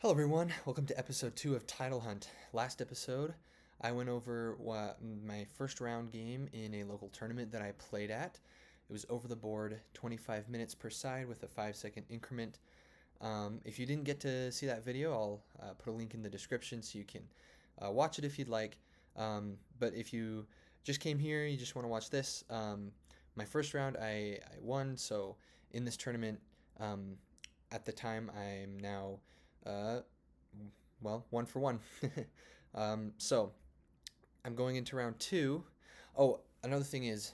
Hello everyone, welcome to episode 2 of Title Hunt. Last episode, I went over my first round game in a local tournament that I played at. It was over the board, 25 minutes per side with a 5-second increment. If you didn't get to see that video, I'll put a link in the description so you can watch it if you'd like. But if you just came here, you just want to watch this, my first round I won, so in this tournament, at the time, I'm now uh, well, 1 for 1. So I'm going into round 2. Oh, another thing is,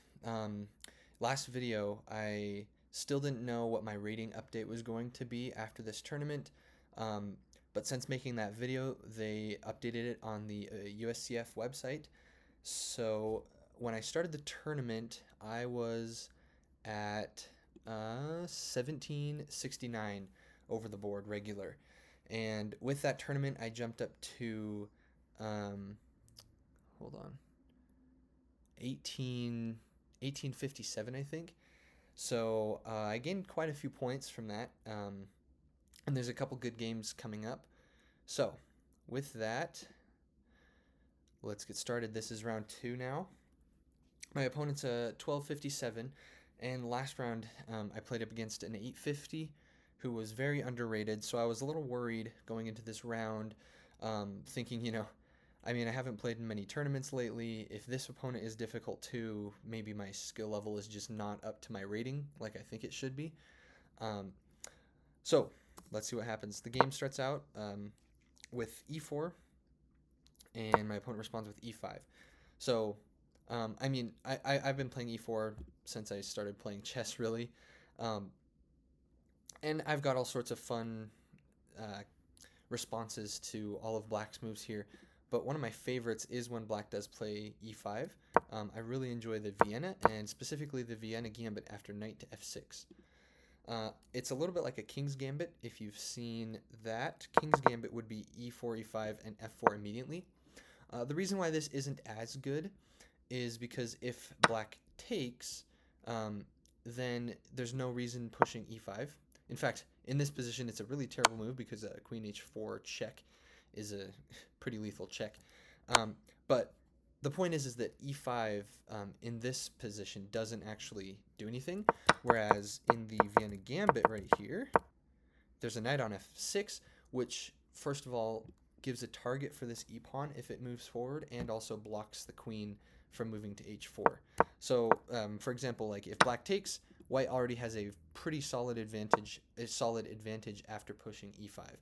last video I still didn't know what my rating update was going to be after this tournament. Um, but since making that video, they updated it on the USCF website. So when I started the tournament, I was at 1769 over the board regular. And with that tournament, I jumped up to, um, hold on, 1857, I think. So I gained quite a few points from that. And there's a couple good games coming up. So with that, let's get started. This is round 2 now. My opponent's a 1257, and last round I played up against an 850 who was very underrated, so I was a little worried going into this round, thinking, I mean, I haven't played in many tournaments lately. If this opponent is difficult too, maybe my skill level is just not up to my rating like I think it should be. Um, so let's see what happens. The game starts out with e4, and my opponent responds with e5. So I mean, I've been playing e4 since I started playing chess, really. Um, and I've got all sorts of fun uh, responses to all of Black's moves here. But one of my favorites is when Black does play e5. I really enjoy the Vienna, and specifically the Vienna Gambit after knight to f6. It's a little bit like a King's Gambit. If you've seen that, King's Gambit would be e4, e5, and f4 immediately. The reason why this isn't as good is because if Black takes, then there's no reason pushing e5. In fact, in this position, it's a really terrible move because a queen h4 check is a pretty lethal check. But the point is that e5 in this position doesn't actually do anything, whereas in the Vienna Gambit right here, there's a knight on f6, which, first of all, gives a target for this e-pawn if it moves forward, and also blocks the queen from moving to h4. So, for example, like if Black takes, White already has a pretty solid advantage after pushing e5.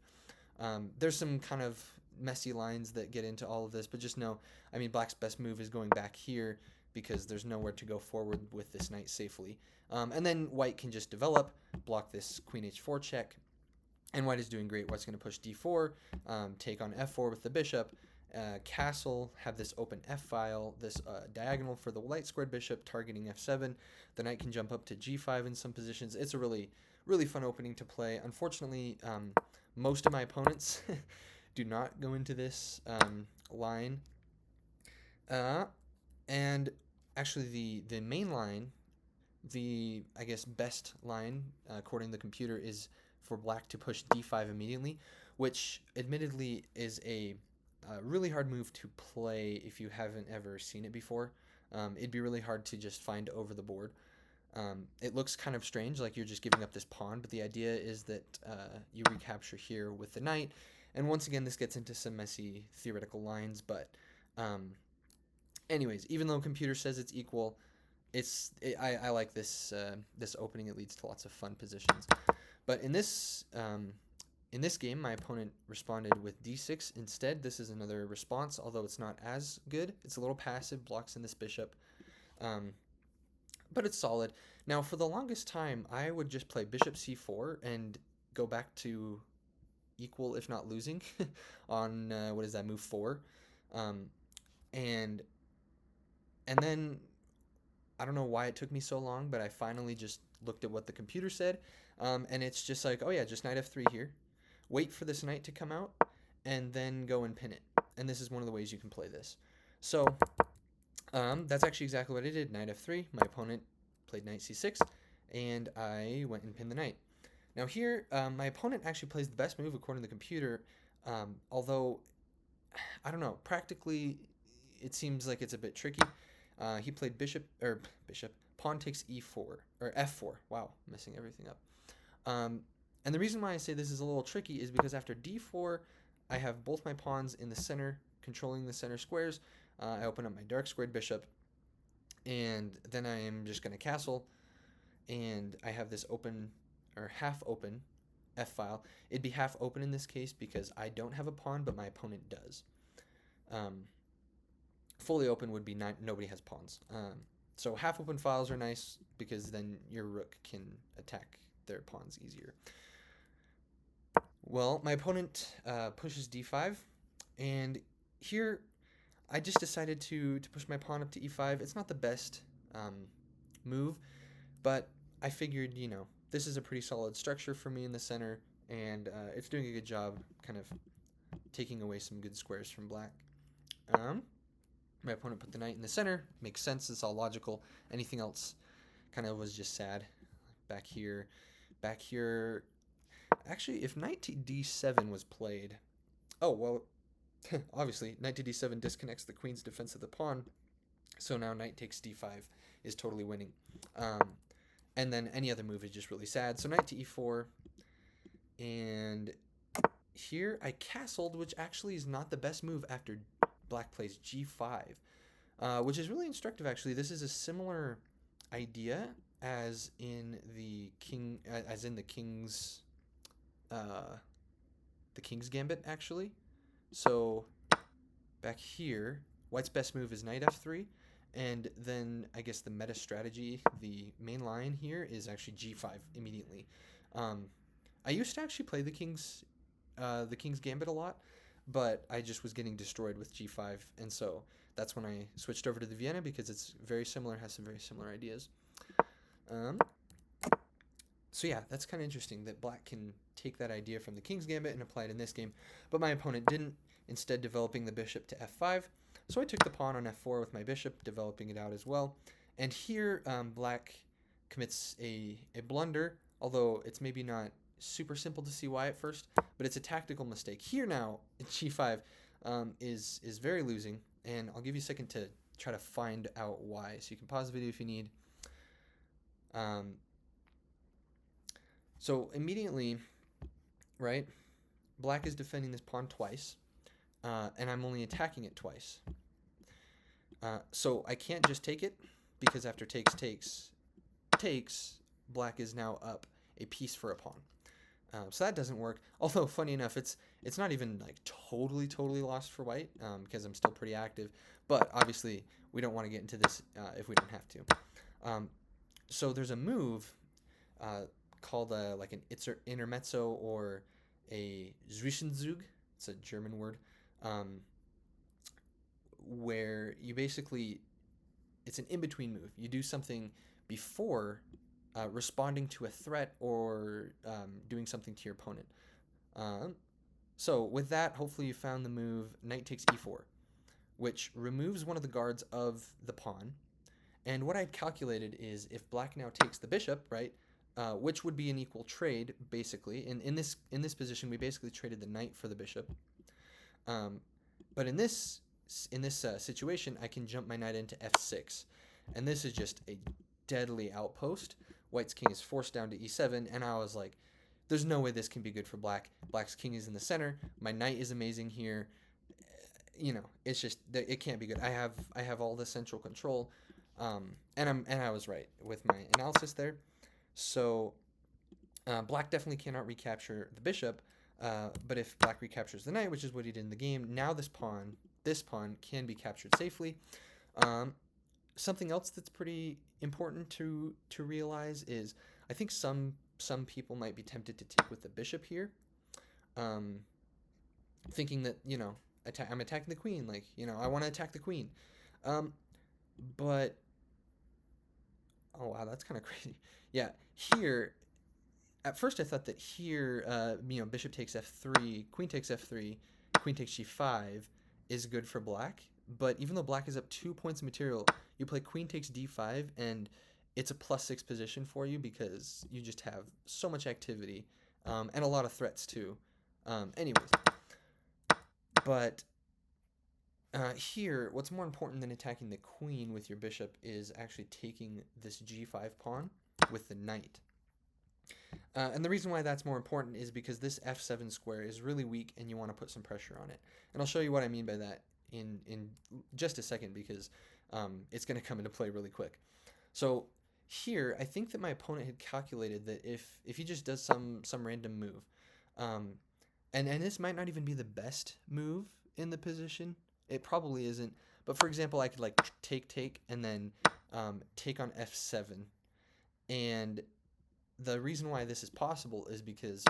There's some kind of messy lines that get into all of this, but just know, I mean, Black's best move is going back here because there's nowhere to go forward with this knight safely. And then White can just develop, block this queen h4 check, and White is doing great. White's going to push d4, take on f4 with the bishop, castle, have this open f-file, this diagonal for the light squared bishop targeting f7. The knight can jump up to g5 in some positions. It's a really, really fun opening to play. Unfortunately, most of my opponents do not go into this line. And actually, the main line, the, I guess, best line, according to the computer, is for Black to push d5 immediately, which admittedly is a really hard move to play if you haven't ever seen it before. It'd be really hard to just find over the board. It looks kind of strange, like you're just giving up this pawn, but the idea is that you recapture here with the knight. And once again, this gets into some messy theoretical lines, but anyways, even though computer says it's equal, I like this this opening. It leads to lots of fun positions. But in this game, my opponent responded with d6 instead. This is another response, although it's not as good. It's a little passive, blocks in this bishop, but it's solid. Now, for the longest time, I would just play bishop c4 and go back to equal, if not losing, on what is that, move 4, and then I don't know why it took me so long, but I finally just looked at what the computer said, and it's just like, oh yeah, just knight f3 here, wait for this knight to come out, and then go and pin it. And this is one of the ways you can play this. So that's actually exactly what I did. Knight f3, my opponent played knight c6, and I went and pinned the knight. Now here, my opponent actually plays the best move according to the computer, although I don't know. Practically, it seems like it's a bit tricky. He played bishop pawn takes e4 or f4. Wow, messing everything up. And the reason why I say this is a little tricky is because after d4, I have both my pawns in the center, controlling the center squares. I open up my dark squared bishop, and then I am just going to castle, and I have this open or half open f file. It'd be half open in this case because I don't have a pawn, but my opponent does. Um, Fully open would be nobody has pawns. So half open files are nice because then your rook can attack their pawns easier. Well, my opponent pushes d5, and here I just decided to push my pawn up to e5. It's not the best move, but I figured, this is a pretty solid structure for me in the center, and it's doing a good job kind of taking away some good squares from black. My opponent put the knight in the center. Makes sense. It's all logical. Anything else kind of was just sad. Back here. Actually, if knight to d7 was played... Oh, well, obviously, knight to d7 disconnects the queen's defense of the pawn. So now knight takes d5 is totally winning. And then any other move is just really sad. So knight to e4. And here I castled, which actually is not the best move after black plays g5, which is really instructive, actually. This is a similar idea as in the king's Gambit, actually. So back here, white's best move is knight f3, and then I guess the meta strategy, the main line here, is actually g5 immediately. I used to actually play the king's Gambit a lot, but I just was getting destroyed with g5, and so that's when I switched over to the Vienna, because it's very similar, has some very similar ideas. So yeah, that's kind of interesting that black can take that idea from the King's Gambit and apply it in this game, but my opponent didn't, instead developing the bishop to f5. So I took the pawn on f4 with my bishop, developing it out as well. And here, black commits a blunder, although it's maybe not super simple to see why at first, but it's a tactical mistake. Here now, g5 is very losing, and I'll give you a second to try to find out why. So you can pause the video if you need. So immediately, right, black is defending this pawn twice, and I'm only attacking it twice. So I can't just take it, because after takes, black is now up a piece for a pawn. So that doesn't work. Although, funny enough, it's not even like totally lost for white, because I'm still pretty active. But obviously, we don't want to get into this if we don't have to. So there's a move called like an intermezzo, or a Zwischenzug. It's a German word, where you basically, it's an in-between move. You do something before responding to a threat or doing something to your opponent. So with that, hopefully you found the move knight takes e4, which removes one of the guards of the pawn. And what I'd calculated is if black now takes the bishop, right, which would be an equal trade, basically. In this position, we basically traded the knight for the bishop. But in this situation, I can jump my knight into f6, and this is just a deadly outpost. White's king is forced down to e7, and I was like, there's no way this can be good for black. Black's king is in the center. My knight is amazing here. It's just, it can't be good. I have all the central control, and I was right with my analysis there. So black definitely cannot recapture the bishop, but if black recaptures the knight, which is what he did in the game, now this pawn can be captured safely. Something else that's pretty important to realize is, I think some people might be tempted to take with the bishop here, thinking that, I'm attacking the queen, like, I want to attack the queen. But, oh wow, that's kind of crazy. Yeah, here, at first I thought that here, bishop takes f3, queen takes f3, queen takes g5 is good for black. But even though black is up 2 points of material, you play queen takes d5, and it's a +6 position for you because you just have so much activity, and a lot of threats too. Anyways, but here, what's more important than attacking the queen with your bishop is actually taking this g5 pawn with the knight. And the reason why that's more important is because this f7 square is really weak and you want to put some pressure on it. And I'll show you what I mean by that in just a second, because it's going to come into play really quick. So here, I think that my opponent had calculated that if he just does some random move, and this might not even be the best move in the position. It probably isn't. But for example, I could like take and then take on f7. And the reason why this is possible is because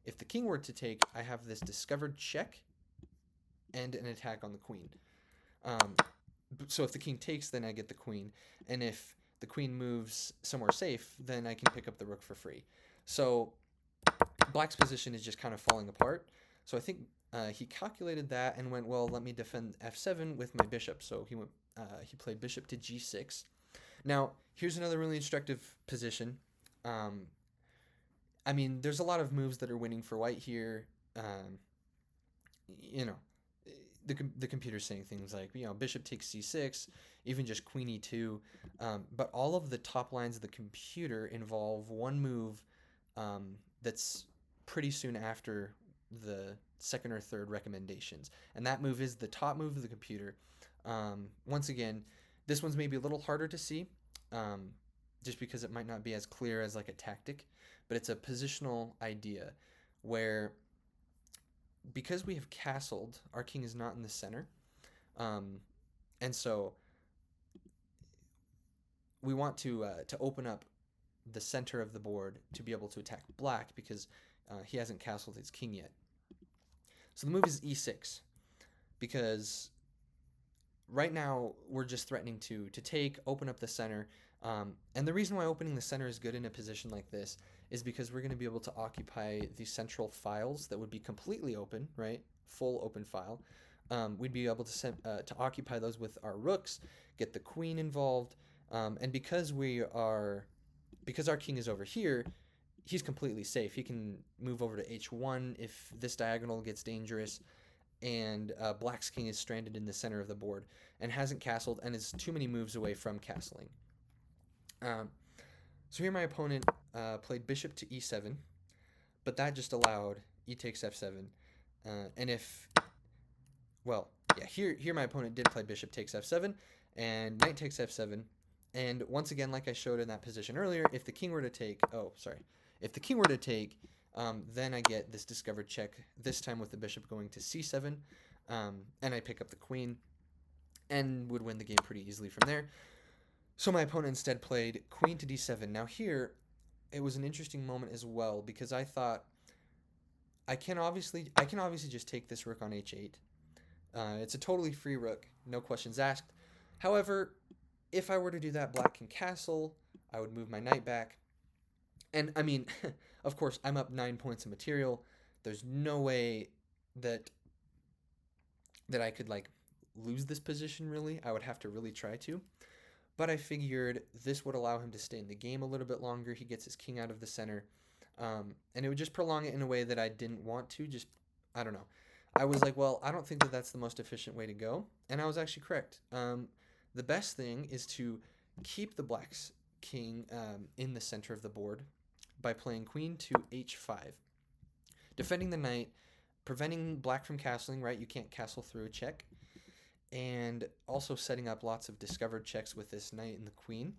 if the king were to take, I have this discovered check and an attack on the queen. So if the king takes, then I get the queen. And if the queen moves somewhere safe, then I can pick up the rook for free. So black's position is just kind of falling apart. So I think he calculated that and went, well, let me defend f7 with my bishop. So he played bishop to g6. Now, here's another really instructive position. I mean, there's a lot of moves that are winning for white here. You know, the computer's saying things like, bishop takes c6, even just queen e2. But all of the top lines of the computer involve one move that's pretty soon after the second or third recommendations. And that move is the top move of the computer. Once again, this one's maybe a little harder to see, just because it might not be as clear as like a tactic, but it's a positional idea where, because we have castled, our king is not in the center. And so we want to open up the center of the board to be able to attack black, because he hasn't castled his king yet. So the move is e6, because right now we're just threatening to take, open up the center. And the reason why opening the center is good in a position like this is because we're going to be able to occupy the central files that would be completely open, right? Full open file. We'd be able to occupy those with our rooks, get the queen involved, and because our king is over here, he's completely safe. He can move over to h1 if this diagonal gets dangerous, and black's king is stranded in the center of the board and hasn't castled and is too many moves away from castling. So here my opponent played bishop to e7, but that just allowed e takes f7. Here my opponent did play bishop takes f7 and knight takes f7. And once again, like I showed in that position earlier, if the king were to take, then I get this discovered check, this time with the bishop going to c7, and I pick up the queen and would win the game pretty easily from there. So my opponent instead played queen to d7. Now here, it was an interesting moment as well, because I thought I can obviously just take this rook on h8. It's a totally free rook, no questions asked. However, if I were to do that, black can castle. I would move my knight back. And I mean, of course, I'm up 9 points of material. There's no way that I could like lose this position, really. I would have to really try to. But I figured this would allow him to stay in the game a little bit longer. He gets his king out of the center. And it would just prolong it in a way that I didn't want to. I don't know. I was like, well, I don't think that that's the most efficient way to go. And I was actually correct. The best thing is to keep the black's king in the center of the board by playing queen to h5. Defending the knight, preventing black from castling, right? You can't castle through a check. And also setting up lots of discovered checks with this knight and the queen.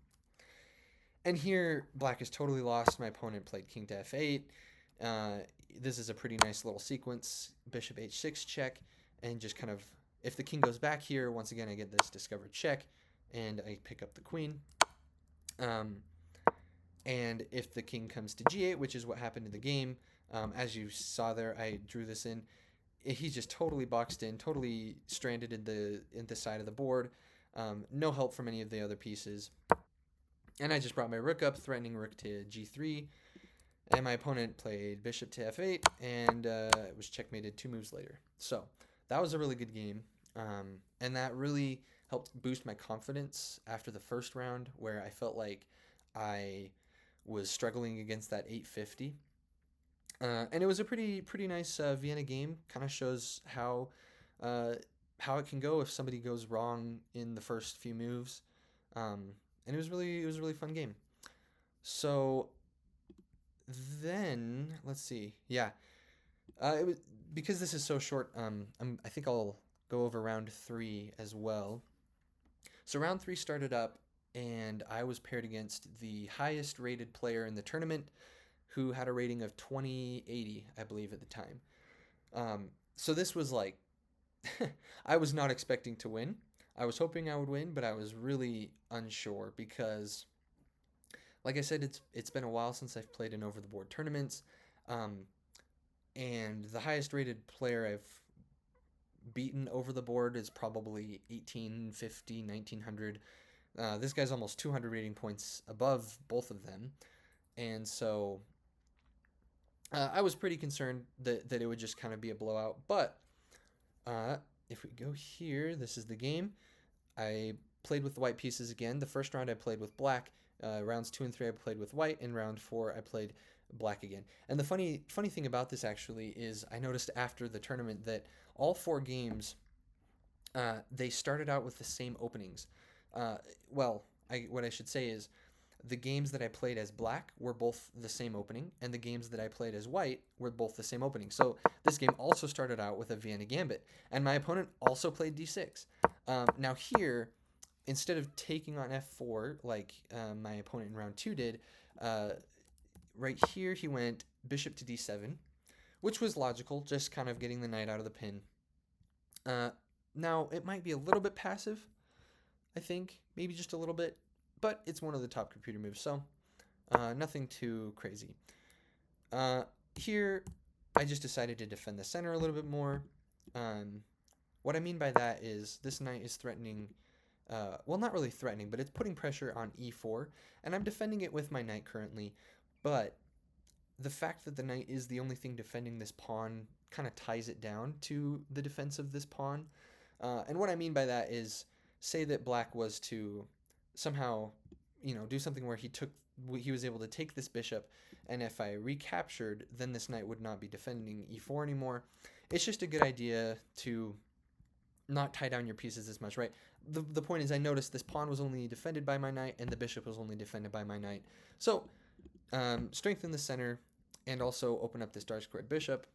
And here, black is totally lost. My opponent played king to f8. This is a pretty nice little sequence. Bishop h6 check, and just kind of, if the king goes back here, once again I get this discovered check, and I pick up the queen. And if the king comes to g8, which is what happened in the game, as you saw there, I drew this in. He's just totally boxed in, totally stranded in the side of the board. No help from any of the other pieces. And I just brought my rook up, threatening rook to g3. And my opponent played bishop to f8, and it was checkmated 2 moves later. So that was a really good game. And that really helped boost my confidence after the first round, where I felt like I was struggling against that 850. And it was a pretty nice Vienna game. Kind of shows uh, how it can go if somebody goes wrong in the first few moves. Um, and it was a really fun game. So then let's see. Yeah, it was because this is so short. I think I'll go over round three as well. So round three started up, and I was paired against the highest rated player in the tournament, who had a rating of 2080, I believe, at the time. So this was like, I was not expecting to win. I was hoping I would win, but I was really unsure because, like I said, it's been a while since I've played in over the board tournaments, um, and the highest rated player I've beaten over the board is probably 1850, 1900. This guy's almost 200 rating points above both of them, and so I was pretty concerned that it would just kind of be a blowout. But uh, if we go here, this is the game. I played with the white pieces again. The first round I played with black. Rounds 2 and 3 I played with white. And round 4 I played black again. And the funny thing about this actually is I noticed after the tournament that all 4 games they started out with the same openings. Uh, well, what I should say is the games that I played as black were both the same opening, and the games that I played as white were both the same opening. So this game also started out with a Vienna Gambit, and my opponent also played d6. Now here, instead of taking on f4 like my opponent in round 2 did, uh, right here he went bishop to d7, which was logical, just kind of getting the knight out of the pin. Uh, Now, it might be a little bit passive, I think, maybe just a little bit, but it's one of the top computer moves, so nothing too crazy. Uh, Here, I just decided to defend the center a little bit more. Um, what I mean by that is this knight is threatening, well, not really threatening, but it's putting pressure on e4, and I'm defending it with my knight currently, but the fact that the knight is the only thing defending this pawn kind of ties it down to the defense of this pawn. And what I mean by that is, say that black was to somehow, do something where he was able to take this bishop, and if I recaptured, then this knight would not be defending e4 anymore. It's just a good idea to not tie down your pieces as much, right? The point is, I noticed this pawn was only defended by my knight, and the bishop was only defended by my knight. So, strengthen the center, and also open up this dark squared bishop.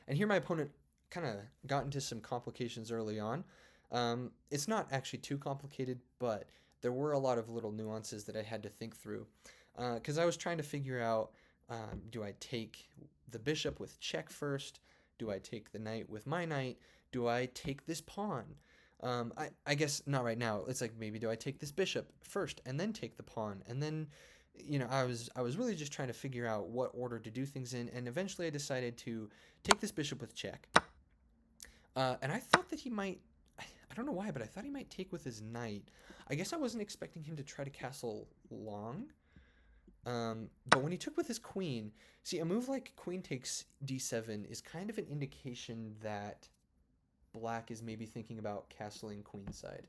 And here my opponent kind of got into some complications early on. It's not actually too complicated, but there were a lot of little nuances that I had to think through. Because I was trying to figure out, do I take the bishop with check first? Do I take the knight with my knight? Do I take this pawn? I guess not right now. It's like, maybe do I take this bishop first and then take the pawn? And then, I was really just trying to figure out what order to do things in, and eventually I decided to take this bishop with check. And I thought that he might, I don't know why, but I thought he might take with his knight. I guess I wasn't expecting him to try to castle long. But when he took with his queen, see, a move like queen takes d7 is kind of an indication that black is maybe thinking about castling queenside.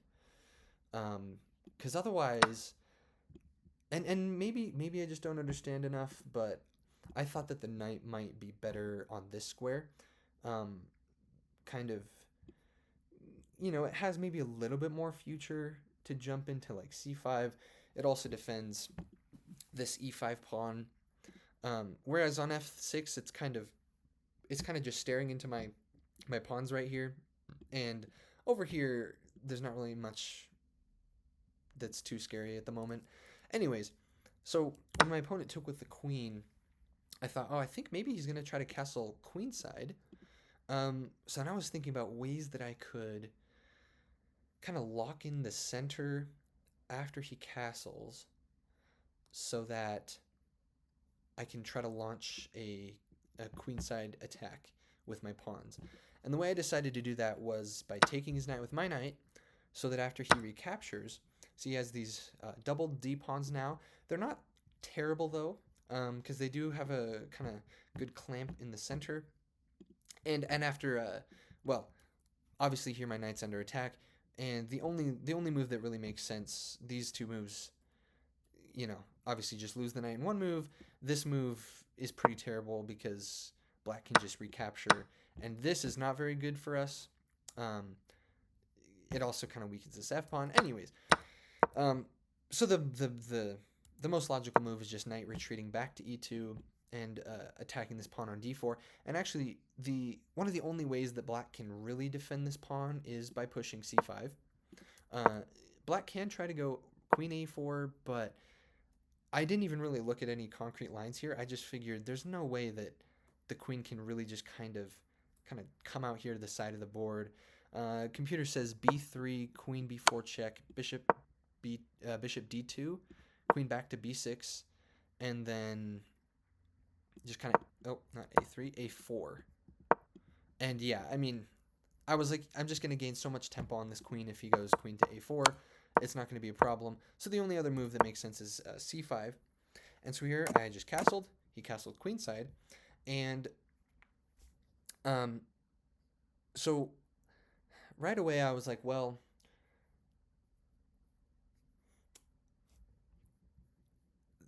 Because otherwise, and maybe I just don't understand enough, but I thought that the knight might be better on this square. Kind of, it has maybe a little bit more future to jump into like c5. It also defends this e5 pawn. Whereas on f6, it's kind of just staring into my pawns right here, and over here there's not really much that's too scary at the moment. Anyways, so when my opponent took with the queen, I thought, oh, I think maybe he's gonna try to castle queenside. So now I was thinking about ways that I could kind of lock in the center after he castles, so that I can try to launch a queenside attack with my pawns. And the way I decided to do that was by taking his knight with my knight, so that after he recaptures, so he has these double D pawns now. They're not terrible though, because they do have a kind of good clamp in the center. And after, well, obviously here my knight's under attack, and the only move that really makes sense, these two moves, obviously just lose the knight in one move. This move is pretty terrible because black can just recapture, and this is not very good for us. It also kind of weakens this f pawn. Anyways, so the most logical move is just knight retreating back to e2 and attacking this pawn on d4. And actually, one of the only ways that black can really defend this pawn is by pushing c5. Black can try to go queen a4, but I didn't even really look at any concrete lines here. I just figured there's no way that the queen can really just kind of come out here to the side of the board. Computer says b3, queen b4 check, bishop d2, queen back to b6, and then just kind of, not a3, a4. And yeah, I mean, I was like, I'm just going to gain so much tempo on this queen if he goes queen to a4. It's not going to be a problem. So the only other move that makes sense is c5. And so here I just castled. He castled queenside. And so right away I was like, well,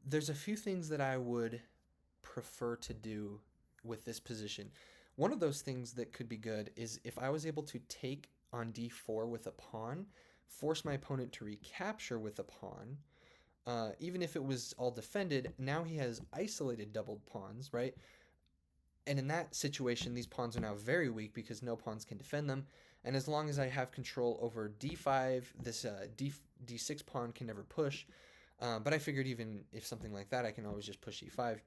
there's a few things that I would prefer to do with this position. One of those things that could be good is if I was able to take on d4 with a pawn, force my opponent to recapture with a pawn, even if it was all defended, now he has isolated doubled pawns, right? And in that situation, these pawns are now very weak because no pawns can defend them. And as long as I have control over d5, this d6 pawn can never push. But I figured even if something like that, I can always just push e5.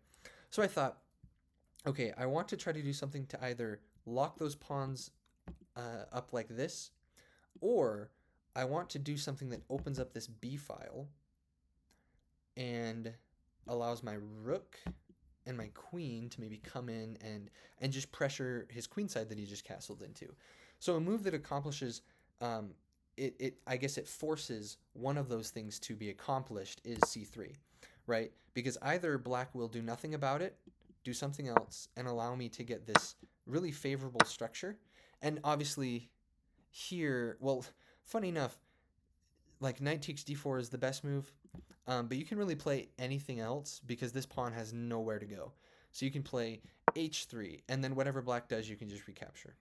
So I thought, okay, I want to try to do something to either lock those pawns up like this, or I want to do something that opens up this b file and allows my rook and my queen to maybe come in and just pressure his queenside that he just castled into. So a move that accomplishes, I guess it forces one of those things to be accomplished is c3, right? Because either black will do nothing about it, do something else, and allow me to get this really favorable structure. And obviously here, well, funny enough, like knight takes d4 is the best move, but you can really play anything else because this pawn has nowhere to go. So you can play h3, and then whatever black does, you can just recapture.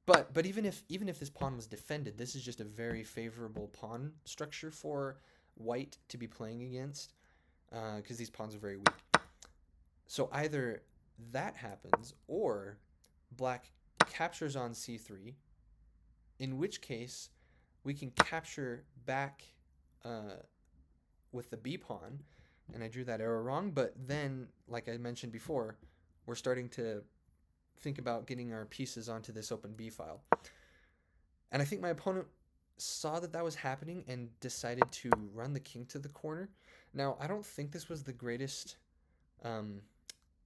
But even if this pawn was defended, this is just a very favorable pawn structure for white to be playing against because these pawns are very weak. So either that happens or black captures on c3, in which case we can capture back with the b pawn, and I drew that arrow wrong, but then, like I mentioned before, we're starting to think about getting our pieces onto this open b file. And I think my opponent saw that was happening and decided to run the king to the corner. Now, I don't think this was the greatest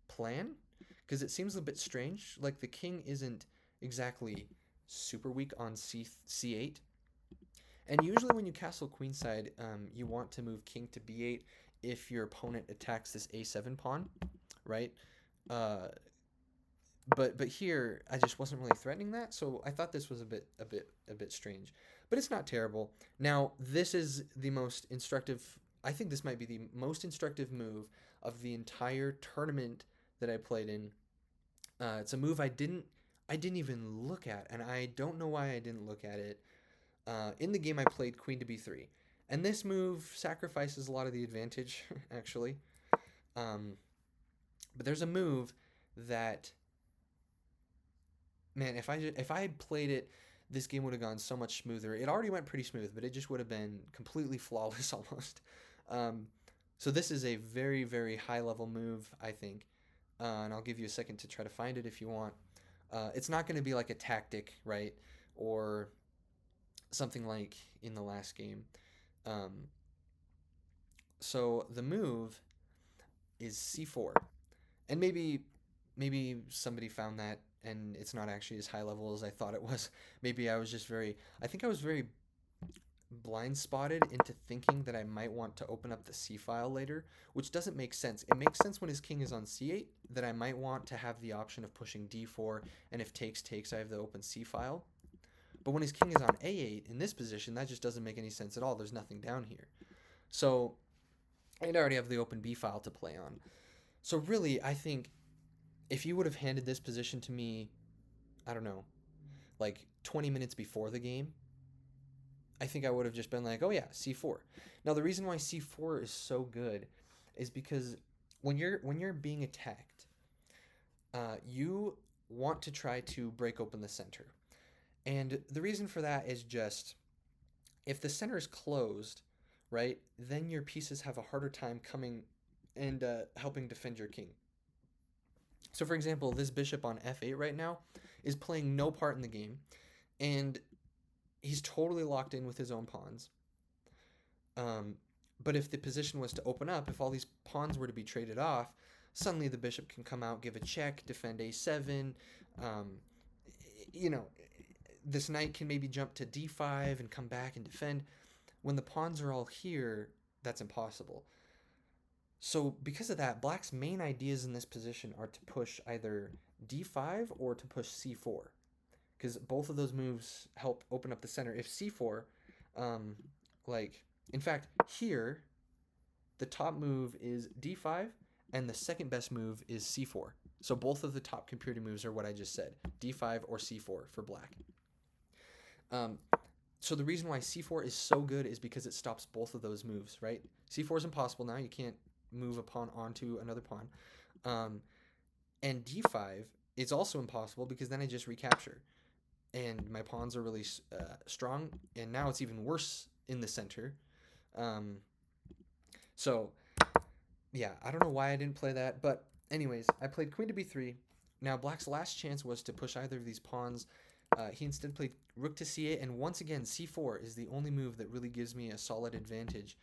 plan, because it seems a bit strange. Like, the king isn't exactly super weak on c8. And usually when you castle queenside, you want to move king to b8 if your opponent attacks this a7 pawn, right? But here I just wasn't really threatening that, so I thought this was a bit strange. But it's not terrible. Now, this is the most instructive. I think this might be the most instructive move of the entire tournament that I played in. It's a move I didn't even look at, and I don't know why I didn't look at it. In the game, I played queen to b3, and this move sacrifices a lot of the advantage, actually. But there's a move that, man, if I had played it, this game would have gone so much smoother. It already went pretty smooth, but it just would have been completely flawless almost. So this is a very, very high-level move, I think, and I'll give you a second to try to find it if you want. It's not going to be like a tactic, right, or something like in the last game. So the move is c4, and maybe somebody found that and it's not actually as high level as I thought it was. Maybe I was just I think I was very blind spotted into thinking that I might want to open up the c file later, which doesn't make sense. It makes sense when his king is on c8 that I might want to have the option of pushing d4, and if takes, I have the open c file. But when his king is on a8 in this position, that just doesn't make any sense at all. There's nothing down here. So I'd already have the open b file to play on. So really, I think if you would have handed this position to me, I don't know, like 20 minutes before the game, I think I would have just been like, oh yeah, c4. Now the reason why c4 is so good is because when you're being attacked, you want to try to break open the center. And the reason for that is just if the center is closed, right, then your pieces have a harder time coming and helping defend your king. So, for example, this bishop on f8 right now is playing no part in the game, and he's totally locked in with his own pawns. Um, but if the position was to open up, if all these pawns were to be traded off, suddenly the bishop can come out, give a check, defend a7. Um, you know, this knight can maybe jump to d5 and come back and defend. When the pawns are all here, that's impossible. So because of that, black's main ideas in this position are to push either d5 or to push c4, because both of those moves help open up the center. If c4, um, like, in fact, here, the top move is d5, and the second best move is c4. So both of the top computer moves are what I just said, d5 or c4 for black. So the reason why c4 is so good is because it stops both of those moves, right? c4 is impossible now. You can't move a pawn onto another pawn. And d5 is also impossible because then I just recapture. And my pawns are really strong. And now it's even worse in the center. So, yeah, I don't know why I didn't play that. But anyways, I played queen to b3. Now black's last chance was to push either of these pawns. He instead played rook to c8, and once again, c4 is the only move that really gives me a solid advantage.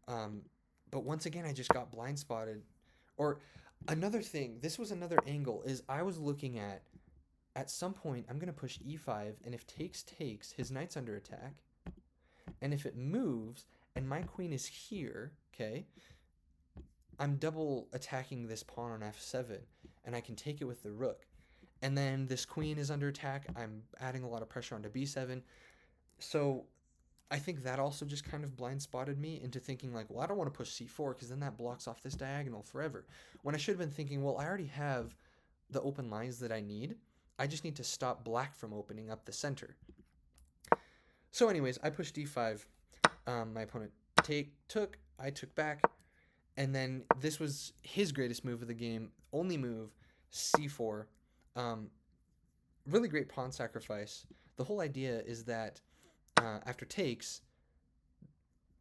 But once again, I just got blind spotted. Or another thing, this was another angle, is I was looking at some point, I'm going to push e5, and if takes, his knight's under attack. And if it moves, and my queen is here, okay, I'm double attacking this pawn on f7, and I can take it with the rook. And then this queen is under attack. I'm adding a lot of pressure onto b7. So I think that also just kind of blind spotted me into thinking like, well, I don't want to push c4 because then that blocks off this diagonal forever. When I should have been thinking, well, I already have the open lines that I need. I just need to stop black from opening up the center. So anyways, I pushed d5. My opponent took. I took back. And then this was his greatest move of the game. Only move, c4. Really great pawn sacrifice. The whole idea is that after takes,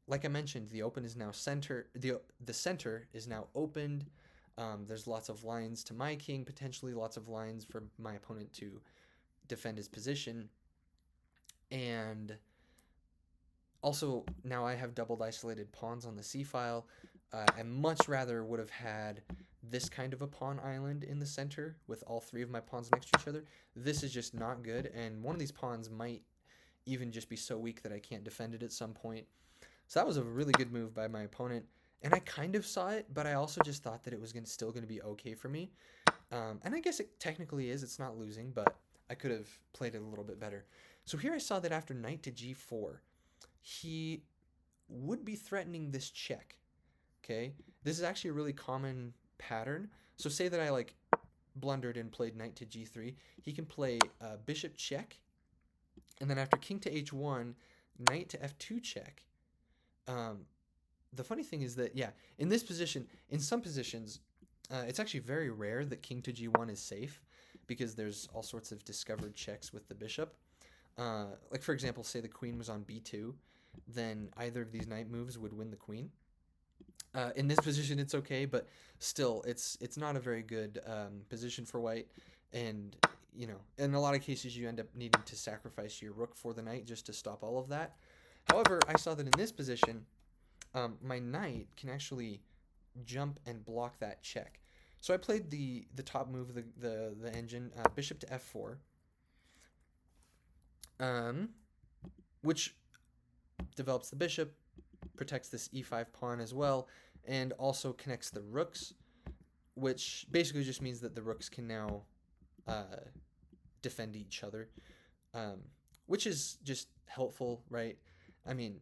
like I mentioned, the open is now center. The center is now opened. There's lots of lines to my king, potentially lots of lines for my opponent to defend his position. And also, now I have doubled isolated pawns on the c-file. I much rather would have had this kind of a pawn island in the center with all three of my pawns next to each other. This is just not good, and one of these pawns might even just be so weak that I can't defend it at some point. So that was a really good move by my opponent, and I kind of saw it, but I also just thought that it was still going to be okay for me. And I guess it technically is. It's not losing, but I could have played it a little bit better. So here I saw that after knight to g4, he would be threatening this check. Okay, this is actually a really common pattern. So say that I like blundered and played knight to g3. He can play bishop check, and then after king to h1, knight to f2 check. The funny thing is that, yeah, in this position, in some positions, it's actually very rare that king to g1 is safe because there's all sorts of discovered checks with the bishop. Like, for example, say the queen was on b2, then either of these knight moves would win the queen. In this position, it's okay, but still, it's not a very good position for white. And, you know, in a lot of cases, you end up needing to sacrifice your rook for the knight just to stop all of that. However, I saw that in this position, my knight can actually jump and block that check. So I played the top move of the engine, bishop to f4, which develops the bishop, protects this e5 pawn as well, and also connects the rooks, which basically just means that the rooks can now defend each other, which is just helpful, right? I mean,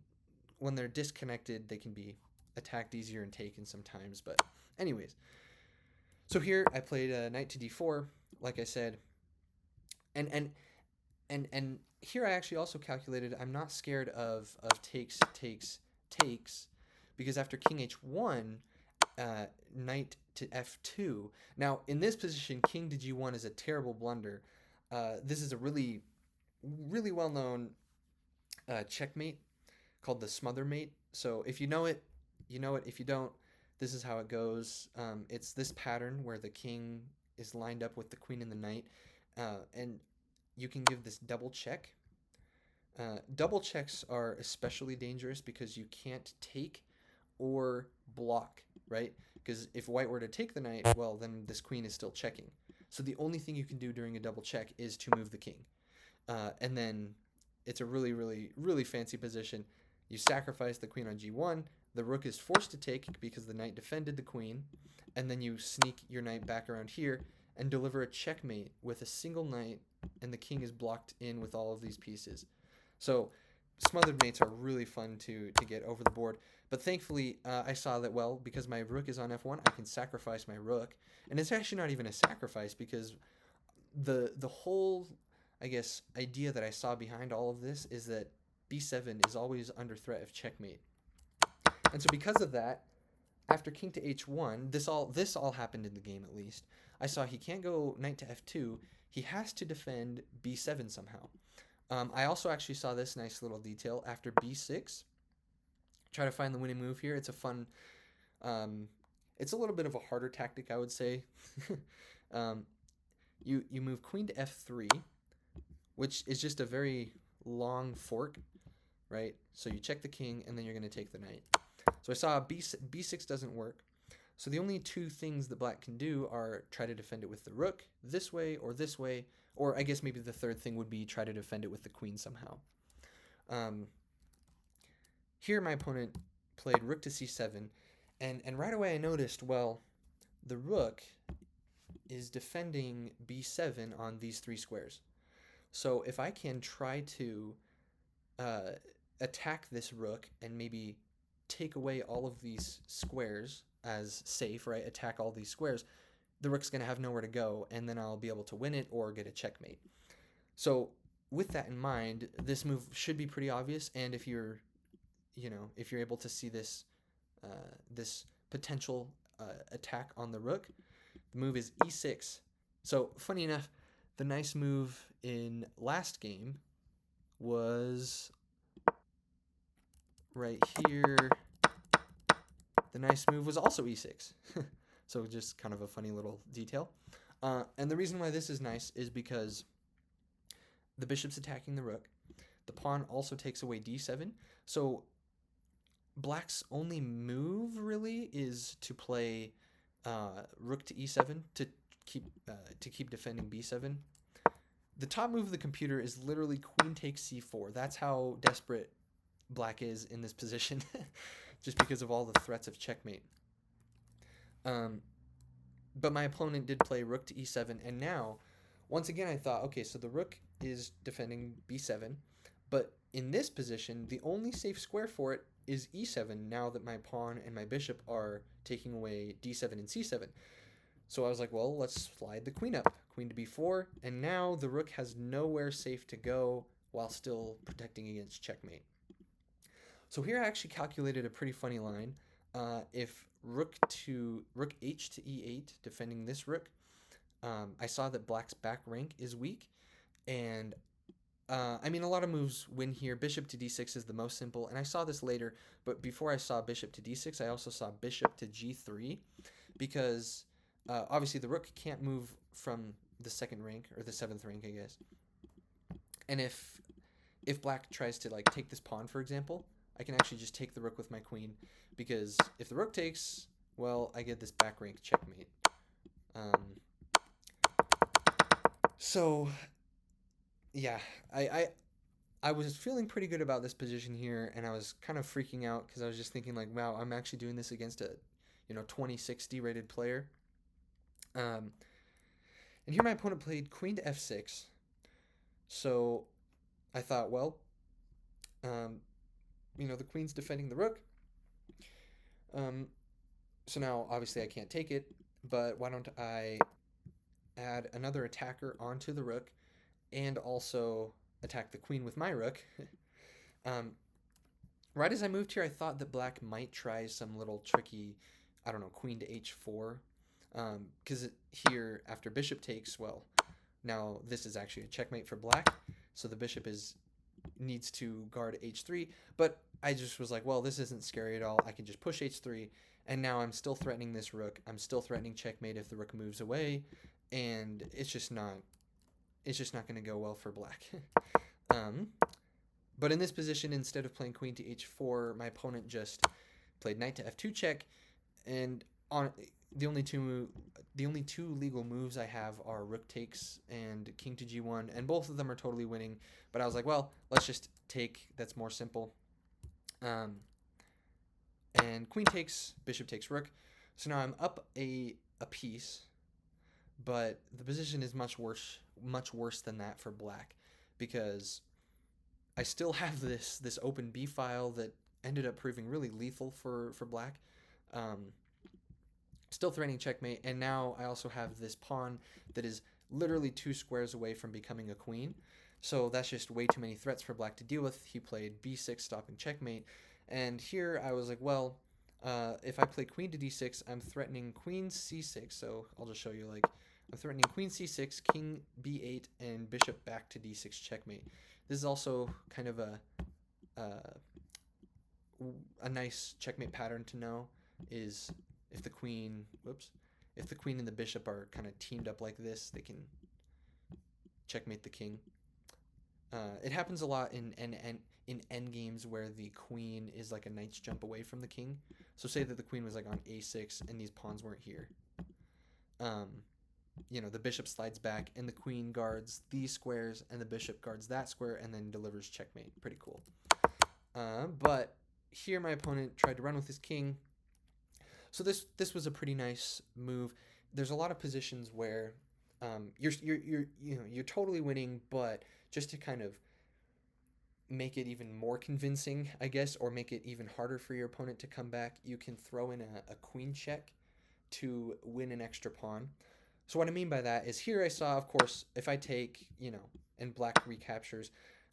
when they're disconnected, they can be attacked easier and taken sometimes. But anyways, so here I played knight to d4, like I said, and and here I actually also calculated I'm not scared of takes, because after king h1, knight to f2. Now in this position, king to g1 is a terrible blunder. This is a really well known checkmate called the smother mate. So if you know it, you know it. If you don't, this is how it goes. It's this pattern where the king is lined up with the queen and the knight, and you can give this double check. Double checks are especially dangerous because you can't take or block, right? Because if white were to take the knight, well, then this queen is still checking. So the only thing you can do during a double check is to move the king. And then it's a really fancy position. You sacrifice the queen on g1. The rook is forced to take because the knight defended the queen. And then you sneak your knight back around here and deliver a checkmate with a single knight, and the king is blocked in with all of these pieces. So smothered mates are really fun to get over the board. But thankfully, I saw that, well, because my rook is on f1, I can sacrifice my rook. And it's actually not even a sacrifice, because the whole, I guess, idea that I saw behind all of this is that b7 is always under threat of checkmate. And so because of that, after king to h1, this all happened in the game at least. I saw he can't go knight to f2. He has to defend b7 somehow. I also actually saw this nice little detail after b6. Try to find the winning move here. It's a fun, it's a little bit of a harder tactic, I would say. You move queen to f3, which is just a very long fork, right? So you check the king, and then you're going to take the knight. So I saw b6 doesn't work. So the only two things that black can do are try to defend it with the rook this way, or I guess maybe the third thing would be try to defend it with the queen somehow. Here my opponent played rook to c7, and right away I noticed, well, the rook is defending b7 on these three squares. So if I can try to attack this rook and maybe take away all of these squares as safe, right? Attack all these squares, the rook's going to have nowhere to go, and then I'll be able to win it or get a checkmate. So with that in mind, this move should be pretty obvious, and if you're able to see this this potential attack on the rook, the move is e6. So funny enough, the nice move in last game was right here. The nice move was also e6. So just kind of a funny little detail. And the reason why this is nice is because the bishop's attacking the rook. The pawn also takes away d7. So black's only move really is to play rook to e7 to keep defending b7. The top move of the computer is literally queen takes c4. That's how desperate black is in this position, just because of all the threats of checkmate. But my opponent did play rook to e7, and now, once again, I thought, okay, so the rook is defending b7, but in this position, the only safe square for it is e7, now that my pawn and my bishop are taking away d7 and c7. So I was like, well, let's slide the queen up. Queen to b4, and now the rook has nowhere safe to go while still protecting against checkmate. So here I actually calculated a pretty funny line. If rook h to e8, defending this rook, I saw that black's back rank is weak, and I mean, a lot of moves win here. Bishop to d6 is the most simple, and I saw this later, but before I saw bishop to d6, I also saw bishop to g3, because obviously the rook can't move from the second rank, or the seventh rank, I guess. And if black tries to like take this pawn, for example, I can actually just take the rook with my queen, because if the rook takes, well, I get this back rank checkmate. So yeah, I was feeling pretty good about this position here, and I was kind of freaking out because I was just thinking like, wow, I'm actually doing this against a 2060 rated player. And here my opponent played queen to f6. So I thought, well, the queen's defending the rook. Um, so now, obviously, I can't take it, but why don't I add another attacker onto the rook and also attack the queen with my rook? um, right as I moved here, I thought that black might try some little tricky, I don't know, queen to h4. Because here, after bishop takes, well, now this is actually a checkmate for black. So the bishop needs to guard h3. But I just was like, well, this isn't scary at all. I can just push h3. And now I'm still threatening this rook. I'm still threatening checkmate if the rook moves away. And it's just not going to go well for black. um, but in this position, instead of playing queen to h4, my opponent just played knight to f2 check, and on the only two legal moves I have are rook takes and king to g1, and both of them are totally winning. But I was like, well, let's just take. That's more simple. Um, and queen takes, bishop takes rook. So now I'm up a piece, but the position is much worse than that for black, because I still have this open b file that ended up proving really lethal for black. Um, Still threatening checkmate, and now I also have this pawn that is literally 2 squares away from becoming a queen. So that's just way too many threats for black to deal with. He played b6, stopping checkmate. And here I was like, well, if I play queen to d6, I'm threatening queen c6. So I'll just show you, like, I'm threatening queen c6, king b8, and bishop back to d6 checkmate. This is also kind of a nice checkmate pattern to know, is if the queen, if the queen and the bishop are kind of teamed up like this, they can checkmate the king. It happens a lot in endgames where the queen is like a knight's jump away from the king. So say that the queen was like on a6 and these pawns weren't here. The bishop slides back and the queen guards these squares and the bishop guards that square and then delivers checkmate. Pretty cool. But here my opponent tried to run with his king. So this was a pretty nice move. There's a lot of positions where you're totally winning, but just to kind of make it even more convincing, I guess, or make it even harder for your opponent to come back, you can throw in a queen check to win an extra pawn. So what I mean by that is, here I saw, of course, if I take, and black recaptures,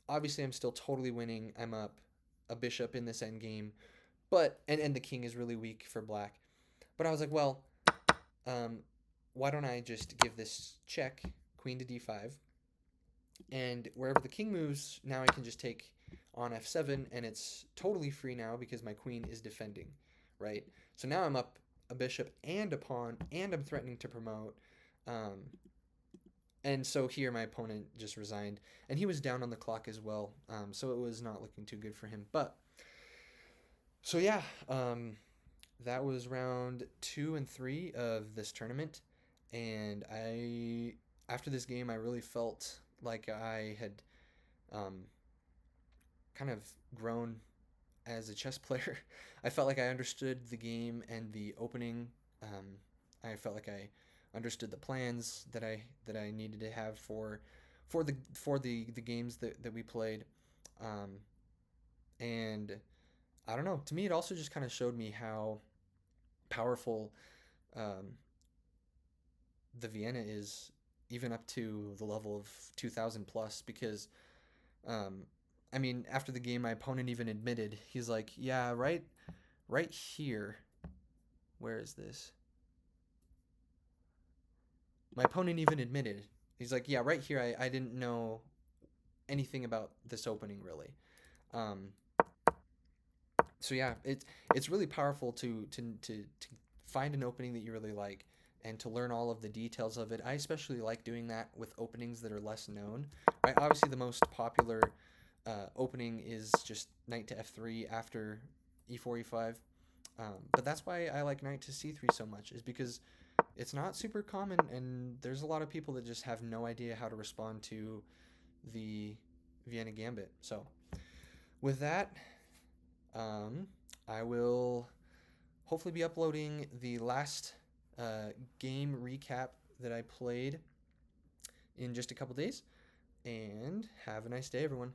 obviously I'm still totally winning. I'm up a bishop in this endgame, but and the king is really weak for black. But I was like, well, why don't I just give this check, queen to d5, and wherever the king moves, now I can just take on f7, and it's totally free now because my queen is defending, right? So now I'm up a bishop and a pawn, and I'm threatening to promote. And so here my opponent just resigned, and he was down on the clock as well, so it was not looking too good for him. But so yeah, that was round 2 and 3 of this tournament, and after this game, I really felt like I had kind of grown as a chess player. I felt like I understood the game and the opening. I felt like I understood the plans that I needed to have for the games that we played, and I don't know. To me, it also just kind of showed me how powerful um, the Vienna is, even up to the level of 2000 plus, because um, I mean, after the game, my opponent even admitted, he's like, yeah, right here, where is this? My opponent even admitted, he's like, yeah, right here, I didn't know anything about this opening, really. Um, so yeah, it's really powerful to find an opening that you really like and to learn all of the details of it. I especially like doing that with openings that are less known. Right? Obviously, the most popular opening is just knight to f3 after e4, e5. But that's why I like knight to c3 so much, is because it's not super common, and there's a lot of people that just have no idea how to respond to the Vienna Gambit. So with that, I will hopefully be uploading the last game recap that I played in just a couple days. And have a nice day, everyone.